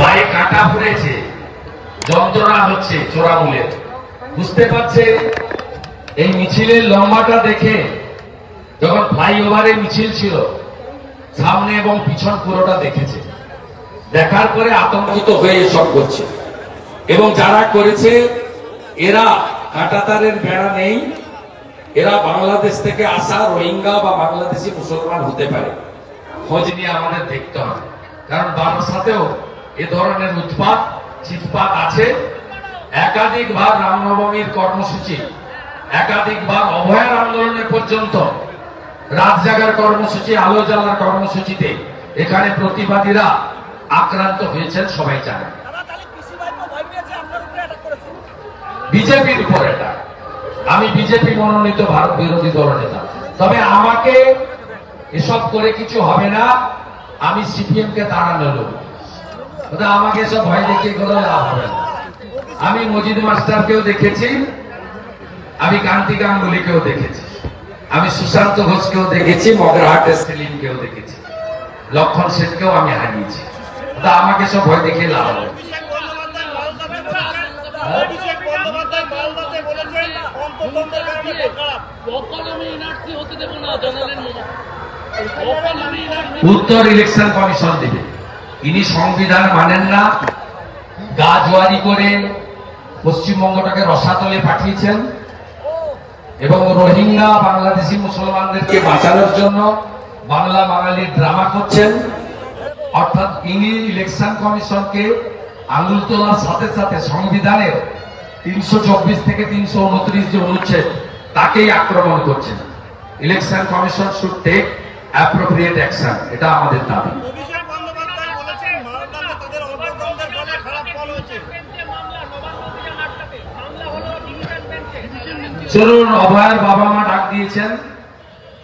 পায়ে কাটা পড়েছে, যন্ত্রণা হচ্ছে চোরামূলের। বুঝতে পারছে এই মিছিলের লম্বাটা দেখে, যখন ফ্লাইওভারে মিছিল ছিল সামনে এবং পিছন পুরোটা দেখেছে, দেখার পরে আতঙ্কিত হয়ে এসব করছে। এবং যারা করেছে এরা কাঁটাতারের বেড়া নেই, এরা বাংলাদেশ থেকে আসা রোহিঙ্গা বা বাংলাদেশি মুসলমান হতে পারে। খোঁজ নিয়ে আমাদের দেখতে হবে, কারণ বারাসাতেও এ ধরনের উৎপাত চিৎপাত আছে। একাধিকবার রামনবমীর কর্মসূচি, একাধিকবার অভয়ার আন্দোলনে পর্যন্ত রাত জাগার কর্মসূচি, আলো জ্বালার কর্মসূচিতে এখানে প্রতিবাদীরা আক্রান্ত হয়েছেন, সবাই জানে। বিজেপির উপর এটা, আমি বিজেপি মনোনীত ভারত বিরোধী দলনেতা, তবে আমাকে এসব করে কিছু হবে না। আমি সিপিএম কে তাড়ানো লোক, আমাকে এসব ভয় দেখিয়ে কোনো লাভ হবে না। আমি মজিদ মাস্টারকেও দেখেছি, আমি কান্তি গাঙ্গুলিকেও দেখেছি, আমি সুশান্ত ঘোষকেও দেখেছি, মগরাহাটের সেলিমকেও দেখেছি, লক্ষণ সেনকেও আমি হারিয়েছি। আমাকে সব ভয় দেখিয়ে লাভ হবে। উত্তর ইলেকশন কমিশন দিবে। ইনি সংবিধান মানেন না, গাজওয়ারি করে পশ্চিমবঙ্গটাকে রসাতলে পাঠিয়েছেন এবং রোহিঙ্গা বাংলাদেশি মুসলমানদেরকে বাঁচানোর জন্য বাংলা বাঙালির ড্রামা করছেন। অর্থাৎ ইনি ইলেকশন কমিশনকে আঙুল তোলার সাথে সাথে সংবিধানের 324 থেকে 329 যে অনুচ্ছেদ তাকেই আক্রমণ করছেন। Election commission should take appropriate action, এটা আমাদের দাবি। চলুন, অভয়ের বাবা মা ডাক দিয়েছেন,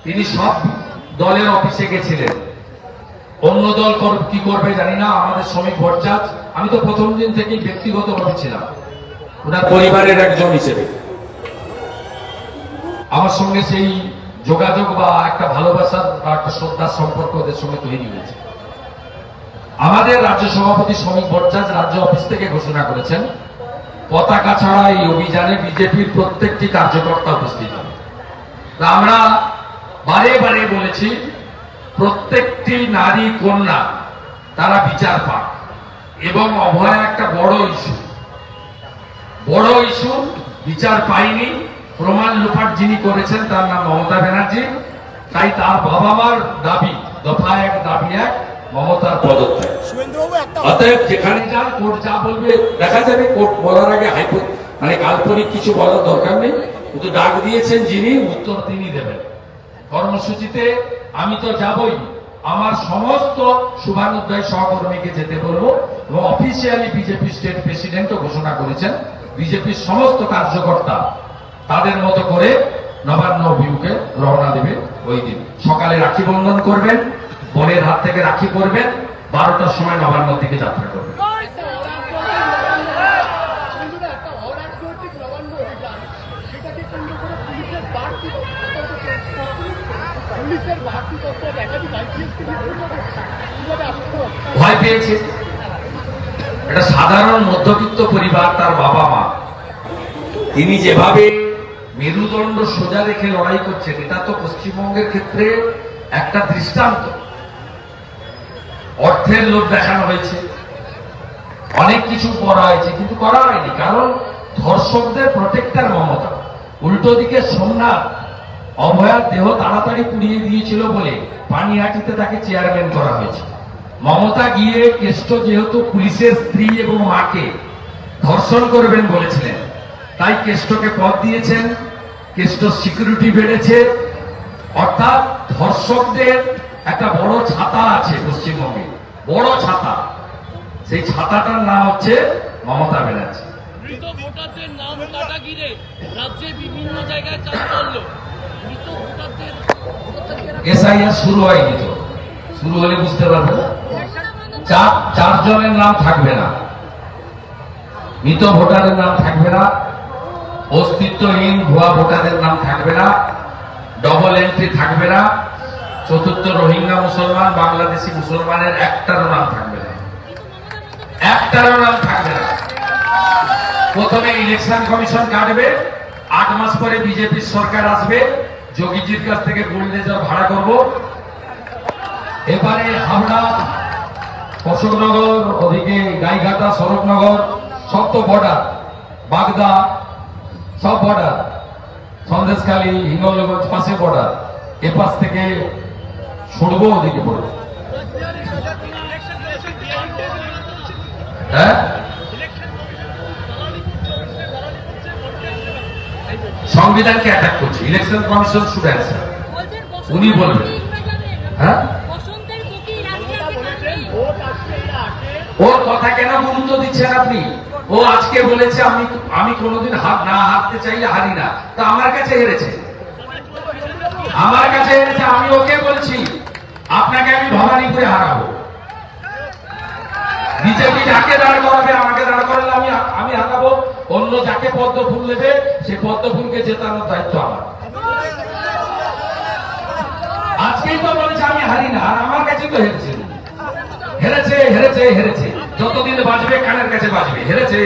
তিনি সব দলের অফিসে গেছিলেন। অন্য দল কি করবে জানি না, আমাদের শ্রমিক ভট্টাচ আমি তো প্রথম দিন থেকেই ব্যক্তিগতভাবে ছিলাম ওনার পরিবারের একজন হিসেবে। আমার সঙ্গে সেই যোগাযোগ বা একটা ভালোবাসার বা একটা শ্রদ্ধার সম্পর্ক ওদের সঙ্গে তৈরি হয়েছে। আমাদের রাজ্য সভাপতি শ্রমিক ভট্টাচ রাজ্য অফিস থেকে ঘোষণা করেছেন পতাকা ছাড়া এই অভিযানে বিজেপির প্রত্যেকটি কার্যকর্তা উপস্থিত হবে। আমরা বারে বারে বলেছি প্রত্যেকটি নারী কন্যা তারা বিচার পাক, এবং অভয়া একটা বড় ইস্যু, বিচার পায়নি। প্রমাণ লোপাট যিনি করেছেন তার নাম মমতা ব্যানার্জি, তাই তার বাবা মার দাবি দফা 1 দাবি 1 মমতার পদত্যাগ। অতএব যেখানে যান কোর্ট যা বলবে দেখা যাবে। কোর্ট বলার আগে হাইকোর্ট মানে কাল্পনিক কিছু বলার দরকার নেই, কিন্তু ডাক দিয়েছেন যিনি, উত্তর তিনি দেবেন। কর্মসূচিতে আমি তো যাবই, আমার সমস্ত শুভানুধ্যায়ী সহকর্মীকে যেতে বলবো, এবং অফিসিয়ালি বিজেপি স্টেট প্রেসিডেন্টও ঘোষণা করেছেন বিজেপির সমস্ত কার্যকর্তা তাদের মতো করে নবান্ন অভিমুখে রওনা দেবে। ওই দিন সকালে রাখি বন্ধন করবেন, বোনের হাত থেকে রাখি পরবেন, 12টার সময় নবান্নর দিকে যাত্রা করবেন। ভয় পেয়েছে, এটা সাধারণ মধ্যবিত্ত পরিবার, তার বাবা মা, তিনি যেভাবে মেরুদণ্ড সোজা রেখে লড়াই করছেন, এটা তো পশ্চিমবঙ্গের ক্ষেত্রে একটা দৃষ্টান্ত। অর্থের লোভ দেখানো হয়েছে, অনেক কিছু করা হয়েছে, কিন্তু করা হয়নি, কারণ ধর্ষকদের প্রোটেক্টর মমতা। উল্টো দিকে সোমনাথ অভয়ার দেহ তাড়াতাড়ি পুড়িয়ে দিয়েছিল বলে পানিহাটিতে তাকে চেয়ারম্যান করা হয়েছে। মমতা গিয়ে কেষ্ট যেহেতু পুলিশের স্ত্রী এবং মাকে ধর্ষণ করবেন বলেছিলেন, তাই কেষ্টকে পদ দিয়েছেন, কেষ্ট সিকিউরিটি বেড়েছে। অর্থাৎ ধর্ষকদের একটা বড় ছাতা আছে পশ্চিমবঙ্গে, বড় ছাতা, সেই ছাতাটার নাম হচ্ছে মমতা ব্যানার্জি। মৃত ভোটারদের নাম কাটা ঘিরে রাজ্যে বিভিন্ন জায়গায় চাঞ্চল্য। মৃত ভোটারদের এসআইআর শুরু হয়নি, তো শুরু হলে বুঝতে পারবে। 4 জনের নাম থাকবে না, মৃত ভোটারের নাম থাকবে না, অস্তিত্বহীন ভুয়া ভোটারের নাম থাকবে না, ডবল এন্ট্রি থাকবে না, চতুর্থ রোহিঙ্গা মুসলমান বাংলাদেশি মুসলমানের একটারও নাম থাকবে না। একটারও নাম থাকবে না। প্রথমে ইলেকশন কমিশন কাটবে, 8 মাস পরে বিজেপির সরকার আসবে, যোগীজির কাছ থেকে বুলডোজার ভাড়া করব। এবারে হাওড়া, অশোকনগর, ওদিকে গাইঘাটা, শরৎনগর সব তো বর্ডার, বাগদা সব বর্ডার, সন্দেশখালী, হিঙ্গলগঞ্জ পাশে বর্ডার, এপাশ থেকে ছুটবো, ওদিকে পড়বো। হ্যাঁ, সংবিধানকে অ্যাটাক করছে, ইলেকশন কমিশন শুড অ্যান্সার, উনি বলবেন। হ্যাঁ, ওর কথা কেন গুরুত্ব দিচ্ছেন আপনি? ও আজকে বলেছে আমি কোনোদিন হারতে চাইলে হারি না, তা আমার কাছে হেরেছে, আমি ওকে বলছি আপনাকে আমি ভবানীপুরে হারাবো। বিজেপি যাকে দাঁড় করাবে, আমাকে দাঁড় করালে আমি হারাবো, অন্য যাকে পদ্ম ফুল নেবে সেই পদ্ম ফুলকে জেতানোর দায়িত্ব আমার। আজকেই তো বলেছে আমি হারি না, আর আমার কাছে তো হেরেছে, যতদিন বাজবে কানের কাছে বাজবে, হেরেছে।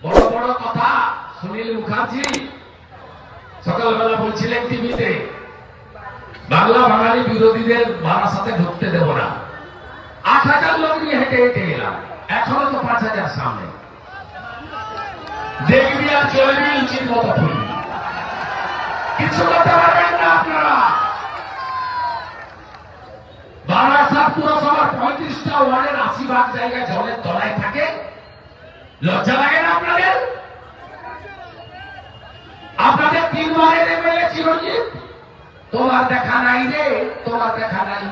বড় বড় কথা সুনীল মুখার্জি সকালবেলা বলছিলেন টিভিতে, বাংলা বাঙালি বিরোধীদের বারাসাতে ঢুকতে দেব না। 8,000 লোক নিয়ে হেঁটে এলাম, এখনো তো 5,000 সামনে। দেখবি আর চলবি, উচিত মতো ফুলবি, কিছু করতে পারবেন না আপনারা। বারাসাত পুরসভার 35টা ওয়ার্ডের 80 জায়গায় জলের তলায় থাকে, লজ্জা লাগে না আপনাদের? আপনাদের 3 বারের এমএলএ চিরঞ্জিত, তোমার দেখা নাই রে, তোমার দেখা নাই,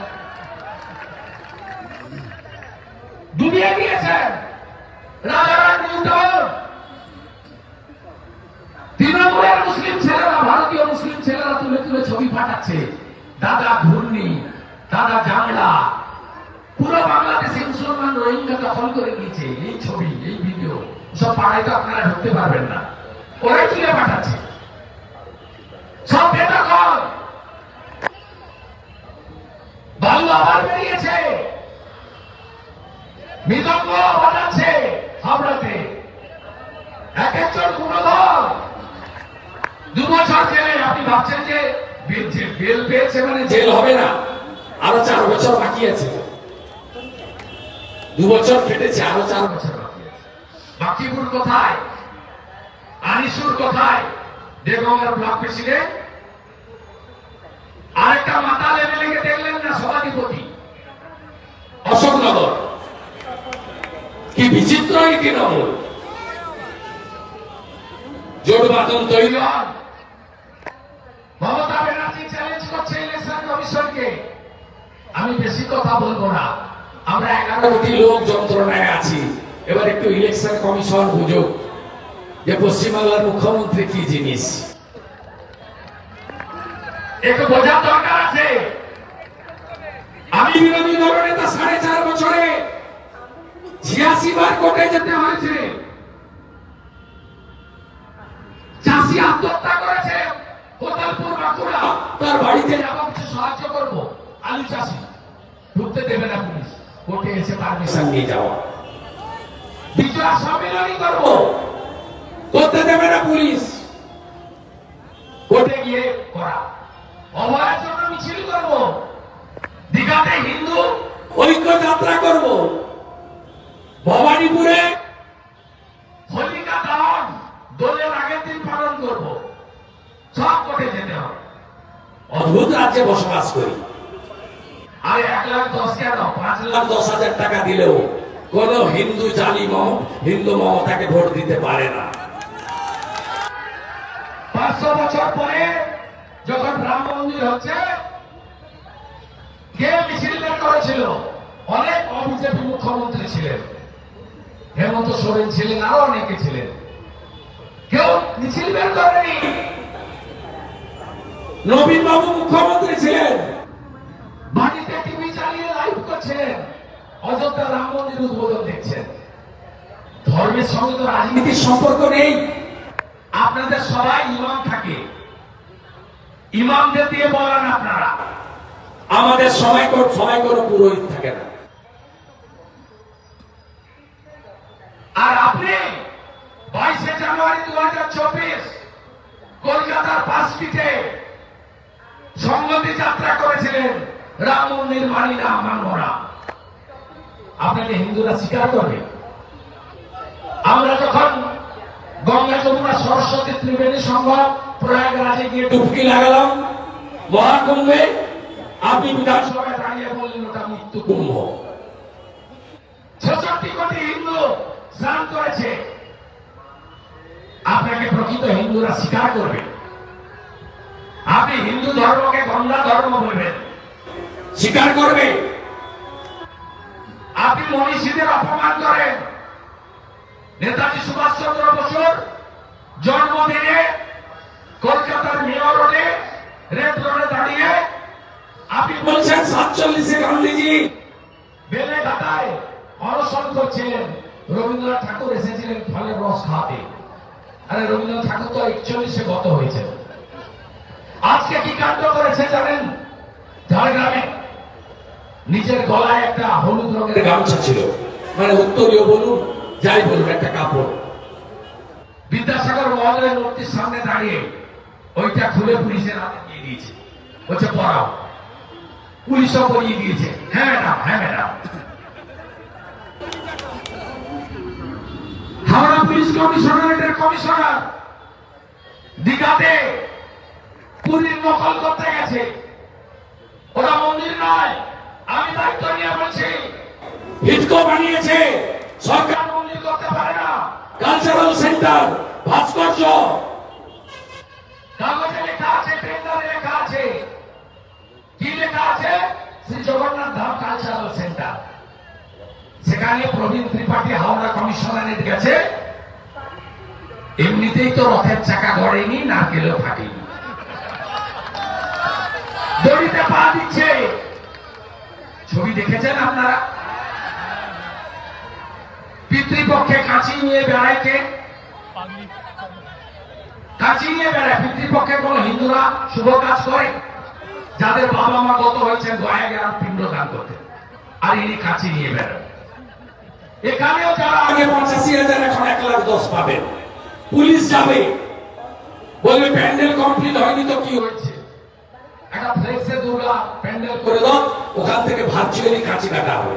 ডুবিয়ে দিয়েছেন রাজারাম নিউটন। তৃণমূলের মুসলিম ছেলেরা, ভারতীয় মুসলিম ছেলেরা তুলে তুলে ছবি পাঠাচ্ছে, দাদা ঘূর্ণি, দাদা জাংলা, পুরো বাংলাদেশে মুসলমান রোহিঙ্গা দখল করে নিয়েছে। এই ছবি, এই ভিডিও সব পাড়ায় তো আপনারা ঢুকতে পারবেন না, ওরাই তুলে পাঠাচ্ছে, সব বেদখল। বালু আবার বেরিয়েছে, মৃদঙ্গ বাজাচ্ছে হাওড়াতে, এক একজন কোন দল 2 বছর জেলে। আপনি ভাবছেন যে বেল পেয়েছে মানে জেল হবে না? আরো 4 বছর বাকি আছে। 2 বছর কেটেছে, আরো 4 বছর বাকি আছে। বাকিপুর কোথায়? আনিসুর কোথায়? দেবগঙ্গার ব্লক প্রেসিডেন্ট। আরেকটা মাতাল এমএলএ দেখলেন না, সভাধিপতি অশোকনগর। কি বিচিত্র এই তৃণমূল, জোট বাঁধন তৈরি হন। মমতা ব্যানার্জি চ্যালেঞ্জ করছে ইলেকশন কমিশনকে। আমি বেশি কথা বলবো না, আমরা 11 কোটি লোক যন্ত্রণায় আছি। এবার একটু ইলেকশন কমিশন বুঝুক যে পশ্চিমবাংলার মুখ্যমন্ত্রী কি জিনিস, একটু বোঝার দরকার আছে। আমি বিরোধী দলনেতা 4.5 বছরে 86 বার কোর্টে যেতে হয়েছে। চাষি আত্মহত্যা করেছে কোতালপুর বাঁকুড়া, তার বাড়িতে যাবো, কিছু সাহায্য করবো, আলু চাষি, ঢুকতে দেবে না পুলিশ, কোর্টে এসে পারমিশন নিয়ে যাওয়া। বিজয়া সম্মেলনী করবো, করতে দেবে না পুলিশ, কোর্টে গিয়ে করা। অভয়ের জন্য মিছিল করবো, দীঘাতে হিন্দু ঐক্য যাত্রা করবো, ভবানীপুরে হোলিকা দহন দোলের আগের দিন পালন করবো, সব কোর্টে যেতে হবে। অদ্ভুত রাজ্যে বসবাস করি। আর 1,10,000 কেন, 5,10,000 টাকা দিলেও কোন হিন্দু হিন্দু মমতাকে ভোট দিতে পারে না। 500 বছর পরে যখন রাম মন্দির হচ্ছে, কে মিছিল বের করেছিল? অনেক অবিজেপি মুখ্যমন্ত্রী ছিলেন, হেমন্ত সোরেন ছিলেন, আরো অনেকে ছিলেন। কেউ মিছিল বের করেনি। নবীন বাবু মুখ্যমন্ত্রী ছিলেন, বাড়িতে টিভি চালিয়ে লাইভ করছেন, অযোধ্যা রাম মন্দির উদ্বোধন দেখছেন। ধর্মের সঙ্গে তো রাজনীতির সম্পর্ক নেই। আপনাদের সবাই ইমাম থাকে, ইমামদের দিয়ে বলেন আপনারা। আমাদের সময় কোনো পুরোহিত থাকে না। আর আপনি 22শে জানুয়ারি 2024 কলকাতার 5 স্ট্রিটে সংহতি যাত্রা করেছিলেন, রাম মন্দির মানি না, মানব না। আপনাকে হিন্দুরা স্বীকার করবে? আমরা যখন গঙ্গা যমুনা সরস্বতী ত্রিবেণী সঙ্গম প্রয়াগরাজে গিয়ে ডুবকি লাগালাম মহাকুম্ভে, আপনি বিধানসভায় দাঁড়িয়ে বললেন ওটা মৃত্যু কুম্ভ। 66 কোটি হিন্দু স্নান করেছে। আপনাকে প্রকৃত হিন্দুরা স্বীকার করবে? আপনি হিন্দু ধর্মকে গঙ্গা ধর্ম বলবেন, স্বীকার করবে? আপনি মনীষীদের অপমান করেন। নেতাজি সুভাষচন্দ্র বসুর জন্মদিনে কলকাতার মেয়র রোডে, রেড রোডে দাঁড়িয়ে আপনি বলছেন 47-এ গান্ধীজি বেলেঘাটায় অনশন করছিলেন। রবীন্দ্রনাথ ঠাকুর এসেছিলেন ফলের রস খাওয়াতে। আরে রবীন্দ্রনাথ ঠাকুর তো 41-এ গত হয়েছে। আজকে কি কাণ্ড করেছে জানেন? ঝাড়গ্রামে নিজের গলায় একটা হলুদ রঙের গামছা ছিল, মানে উত্তরীয় বলুন যাই বলুন, একটা কাপড়। বিদ্যাসাগর মহোদয়ের মূর্তির সামনে দাঁড়িয়ে ওইটা খুলে পুলিশের হাতে দিয়ে দিয়েছে, বলছে পড়াও। পুলিশও পড়িয়ে দিয়েছে। হ্যাঁ ম্যাডাম, হ্যাঁ ম্যাডাম। হাওড়া পুলিশ কমিশনারেটের কমিশনার দীঘাতে পুরীর নকল করতে গেছে। ওটা মন্দির নয়, আমি দায়িত্ব নিয়ে বলছি। হিটকো বানিয়েছে সরকার মন্দির করতে পারে না। কালচারাল সেন্টার, ভাস্কর্য, কাগজে লেখা আছে, টেন্ডারে লেখা আছে। কি লেখা আছে? Shri Jagannath Dham cultural centre. সেখানে প্রবীণ ত্রিপাঠী হাওড়া কমিশনারেট গেছে। এমনিতেই তো রথের চাকা গড়েনি, নারকেলও ফাটেনি, দড়িতে পা দিচ্ছে। ছবি দেখেছেন আপনারা? পিতৃপক্ষে কাঁচি নিয়ে বেড়ায় কে? কাঁচি নিয়ে বেড়ায়। পিতৃপক্ষে কোন হিন্দুরা শুভ কাজ করে? যাদের বাবা মা গত হয়েছেন গয়া গেলাম পিণ্ডদান করতে, আর ইনি কাঁচি নিয়ে বেড়ান। এখানেও যারা আগে 85,000 এখন 1,10,000 পাবেন। পুলিশ যাবে, বলবে প্যান্ডেল কমপ্লিট হয়নি তো কি হয়েছে, একটা ফ্লেক্সে দুর্গা প্যান্ডেল করে করে দাও, ওখান থেকে ভার্চুয়ালি কাঁচি কাটা হবে।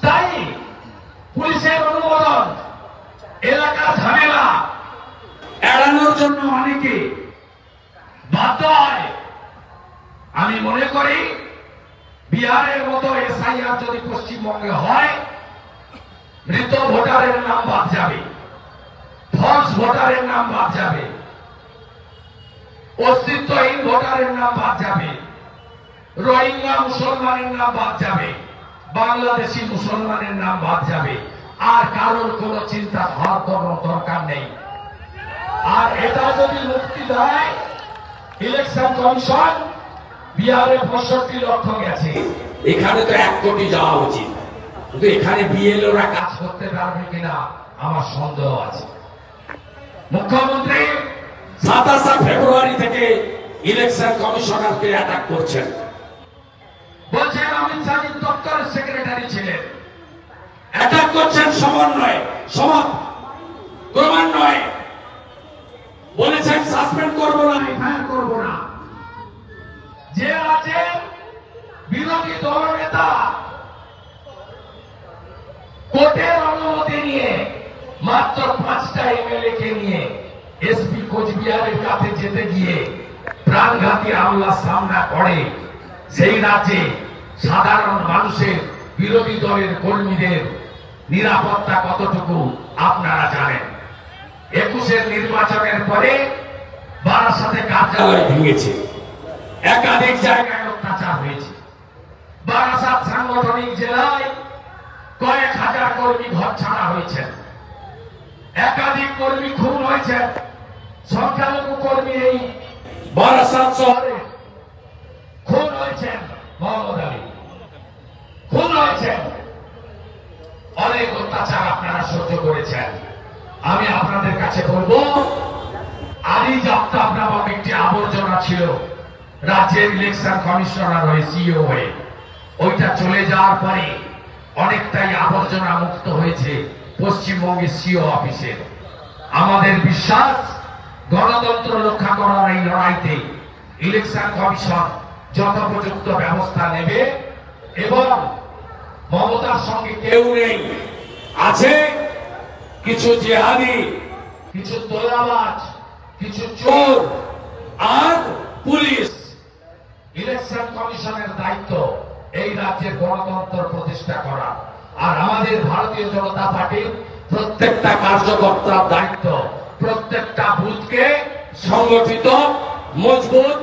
তাই পুলিশের অনুমোদন, এলাকার ঝামেলা এড়ানোর জন্য অনেকে বাধ্য হয়। আমি মনে করি বিহারের মতো এসআইআর যদি পশ্চিমবঙ্গে হয়, মৃত ভোটারের নাম বাদ যাবে, ফলস ভোটারের নাম বাদ যাবে, অস্তিত্বহীন ভোটারের নাম বাদ যাবে, রোহিঙ্গা মুসলমানের নাম বাদ যাবে, বাংলাদেশি মুসলমানের নাম বাদ যাবে। আর কারোর কোন চিন্তা ভাব করার দরকার নেই। আর এটা যদি মুক্তি দেয় ইলেকশন কমিশন, বিহারে 65 লক্ষ গেছে, এখানে তো 1 কোটি যাওয়া উচিত, কিন্তু এখানে বিএলওরা কাজ করতে পারবে কিনা আমার সন্দেহ আছে। মুখ্যমন্ত্রী 27 ফেব্রুয়ারি থেকে ইলেকশন কমিশনারকে অ্যাটাক করছেন। বলছেন অমিত শাহ দপ্তরের সেক্রেটারি ছিলেন, অ্যাটাক করছেন সমন্বয়, ক্রমান্বয়ে বলেছেন সাসপেন্ড করবো না, এফআইআর করব না। যে আছে বিরোধী দল নেতা কোর্টের অনুমতি নিয়ে মাত্র 5টা এমএলএ কে নিয়ে এসপি কোচবিহারের কাছে যেতে গিয়ে প্রাণঘাতী হামলার সামনা করে। সেই রাজ্যে সাধারণ মানুষের, বিরোধী দলের কর্মীদের নিরাপত্তা কতটুকু আপনারা জানেন। 21-এর নির্বাচনের পরে বারাসাতে কার্যালয় ভেঙেছে, একাধিক জায়গায় অত্যাচার হয়েছে। বারাসাত সাংগঠনিক জেলায় কয়েক কর্মী ঘর ছাড়া হয়েছেন, একাধিক কর্মী খুন হয়েছেন, সংখ্যালঘু কর্মী এই বারাসাত শহরে খুন হয়েছেন, মোহাম্মদ আলী খুন হয়েছেন। অনেক অত্যাচার আপনারা সহ্য করেছেন। আমি আপনাদের কাছে বলবো, আলী জাফতাব নামক একটি আবর্জনা ছিল রাজ্যের ইলেকশন কমিশনার হয়ে, সিইও হয়ে। ওইটা চলে যাওয়ার পরে অনেকটাই আবর্জনা মুক্ত হয়েছে পশ্চিমবঙ্গের সিইও অফিসে। আমাদের বিশ্বাস, গণতন্ত্র রক্ষা করার এই লড়াইতে ইলেকশন কমিশন যথোপযুক্ত ব্যবস্থা নেবে এবং মমতার সঙ্গে কেউ নেই, আছে কিছু জিহাদি, কিছু তোলাবাজ, কিছু চোর আর পুলিশ। ইলেকশন কমিশনের দায়িত্ব এই রাজ্যের গণতন্ত্র প্রতিষ্ঠা করা, আর আমাদের ভারতীয় জনতা পার্টির প্রত্যেকটা কার্যকর্তার দায়িত্ব প্রত্যেকটা বুথকে সংগঠিত, মজবুত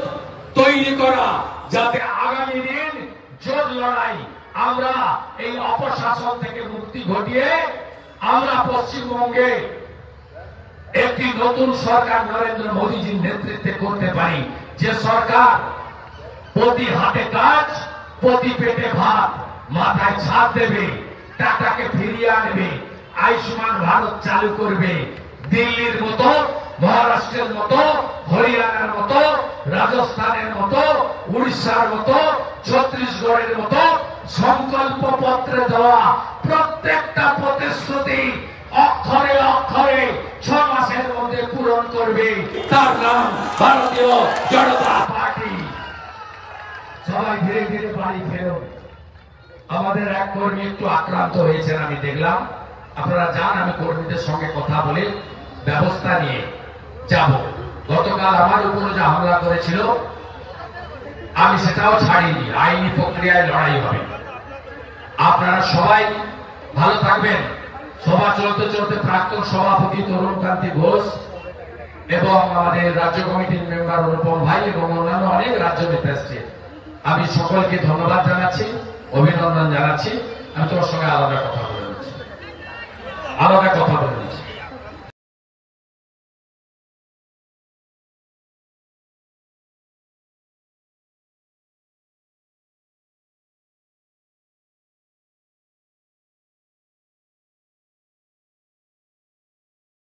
তৈরি করা, যাতে আগামী দিন জোর লড়াই আমরা এই অপশাসন থেকে মুক্তি ঘটিয়ে আমরা পশ্চিমবঙ্গে একটি নতুন সরকার নরেন্দ্র মোদীজির নেতৃত্বে করতে পারি, যে সরকার প্রতি হাতে কাজ, প্রতি পেটে ভাত, মাথায় ছাদ দেবে, টাকাকে ফিরিয়ে আনবে, আয়ুষ্মান ভারত চালু করবে, দিল্লির মতো, মহারাষ্ট্রের মতো, হরিয়ানার মতো, রাজস্থানের মতো, উড়িষ্যার মতো, ছত্তিশগড়ের মতো সংকল্প পত্রে দেওয়া প্রত্যেকটা প্রতিশ্রুতি অক্ষরে অক্ষরে 6 মাসের মধ্যে পূরণ করবে। তার নাম ভারতীয় জনতা পার্টি। সবাই ধীরে ধীরে বাড়ি ফেরো। আমাদের এক কর্মী একটু আক্রান্ত হয়েছেন, আমি দেখলাম। আপনারা যান, আমি কর্মীদের সঙ্গে কথা বলে ব্যবস্থা নিয়ে যাব। গতকাল আমার উপরে যে হামলা করেছিল, আমি সেটাও ছাড়িনি। আইনি প্রক্রিয়ায় লড়াই হবে। আপনারা সবাই ভালো থাকবেন। সভা চলতে চলতে প্রাক্তন সভাপতি তরুণকান্তি ঘোষ এবং আমাদের রাজ্য কমিটির মেম্বার অনুপম ভাই এবং অন্যান্য অনেক রাজ্য নেতা এসছে। আমি সকলকে ধন্যবাদ জানাচ্ছি, অভিনন্দন জানাচ্ছি। আমি তোমার সঙ্গে আলাদা কথা বলে নিচ্ছি।